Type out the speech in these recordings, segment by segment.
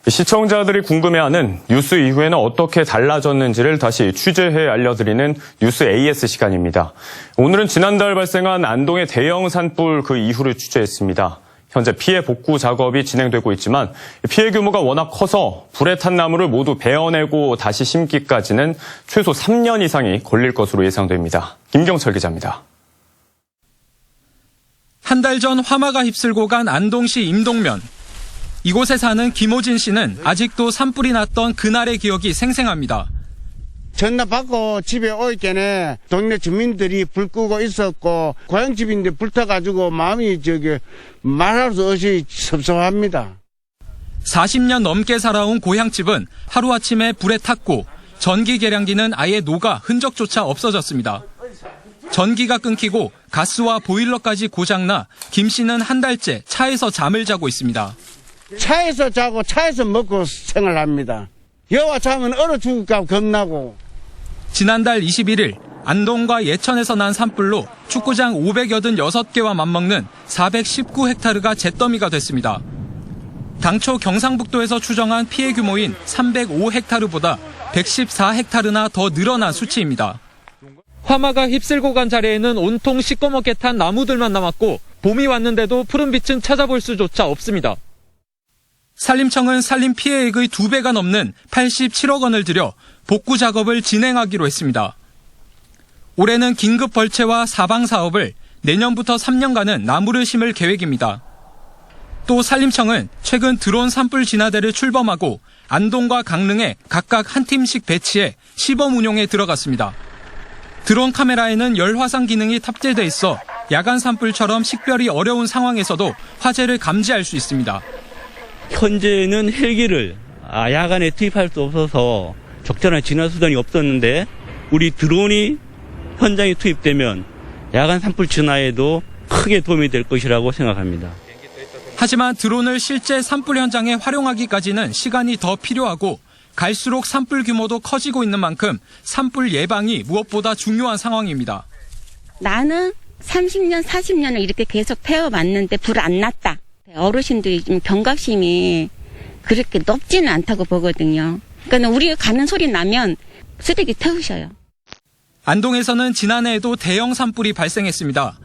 시청자들이 궁금해하는 뉴스 이후에는 어떻게 달라졌는지를 다시 취재해 알려드리는 뉴스 AS 시간입니다. 오늘은 지난달 발생한 안동의 대형 산불 그 이후를 취재했습니다. 현재 피해 복구 작업이 진행되고 있지만 피해 규모가 워낙 커서 불에 탄 나무를 모두 베어내고 다시 심기까지는 최소 3년 이상이 걸릴 것으로 예상됩니다. 김경철 기자입니다. 한 달 전 화마가 휩쓸고 간 안동시 임동면. 이곳에 사는 김호진 씨는 아직도 산불이 났던 그날의 기억이 생생합니다. 전화 받고 집에 올 때는 동네 주민들이 불 끄고 있었고 고향집인데 불타가지고 마음이 말할 수 없이 섭섭합니다. 40년 넘게 살아온 고향집은 하루아침에 불에 탔고 전기 계량기는 아예 녹아 흔적조차 없어졌습니다. 전기가 끊기고 가스와 보일러까지 고장나 김 씨는 한 달째 차에서 잠을 자고 있습니다. 차에서 자고 차에서 먹고 생활합니다. 여와 자면 얼어 죽을까 겁나고. 지난달 21일 안동과 예천에서 난 산불로 축구장 586개와 맞먹는 419헥타르가 잿더미가 됐습니다. 당초 경상북도에서 추정한 피해 규모인 305헥타르보다 114헥타르나 더 늘어난 수치입니다. 화마가 휩쓸고 간 자리에는 온통 시꺼멓게 탄 나무들만 남았고 봄이 왔는데도 푸른 빛은 찾아볼 수조차 없습니다. 산림청은 산림 피해액의 2배가 넘는 87억 원을 들여 복구 작업을 진행하기로 했습니다. 올해는 긴급 벌채와 사방 사업을, 내년부터 3년간은 나무를 심을 계획입니다. 또 산림청은 최근 드론 산불 진화대를 출범하고 안동과 강릉에 각각 한 팀씩 배치해 시범 운용에 들어갔습니다. 드론 카메라에는 열화상 기능이 탑재돼 있어 야간 산불처럼 식별이 어려운 상황에서도 화재를 감지할 수 있습니다. 현재는 헬기를 야간에 투입할 수 없어서 적절한 진화 수단이 없었는데 우리 드론이 현장에 투입되면 야간 산불 진화에도 크게 도움이 될 것이라고 생각합니다. 하지만 드론을 실제 산불 현장에 활용하기까지는 시간이 더 필요하고 갈수록 산불 규모도 커지고 있는 만큼 산불 예방이 무엇보다 중요한 상황입니다. 나는 30년, 40년을 이렇게 계속 태워봤는데 불 안 났다. 어르신들이 좀 경각심이 그렇게 높지는 않다고 보거든요. 그러니까 우리가 가는 소리 나면 쓰레기 태우셔요. 안동에서는 지난해에도 대형 산불이 발생했습니다.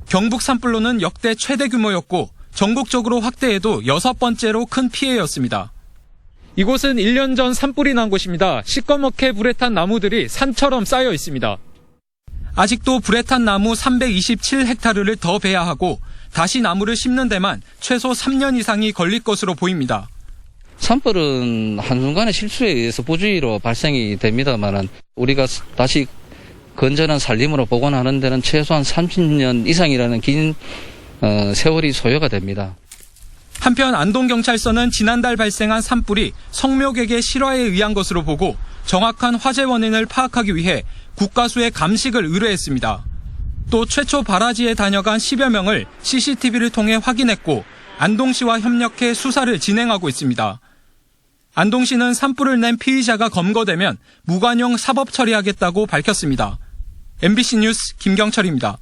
경북 산불로는 역대 최대 규모였고 전국적으로 확대해도 6번째로 큰 피해였습니다. 이곳은 1년 전 산불이 난 곳입니다. 시꺼멓게 불에 탄 나무들이 산처럼 쌓여 있습니다. 아직도 불에 탄 나무 327헥타르를 더 베야 하고 다시 나무를 심는 데만 최소 3년 이상이 걸릴 것으로 보입니다. 산불은 한순간의 실수에 의해서 부주의로 발생이 됩니다만 우리가 다시 건전한 산림으로 복원하는 데는 최소한 30년 이상이라는 긴 세월이 소요가 됩니다. 한편 안동경찰서는 지난달 발생한 산불이 성묘객의 실화에 의한 것으로 보고 정확한 화재 원인을 파악하기 위해 국가수의 감식을 의뢰했습니다. 또 최초 발화지에 다녀간 10여 명을 CCTV를 통해 확인했고 안동시와 협력해 수사를 진행하고 있습니다. 안동시는 산불을 낸 피의자가 검거되면 무관용 사법 처리하겠다고 밝혔습니다. MBC 뉴스 김경철입니다.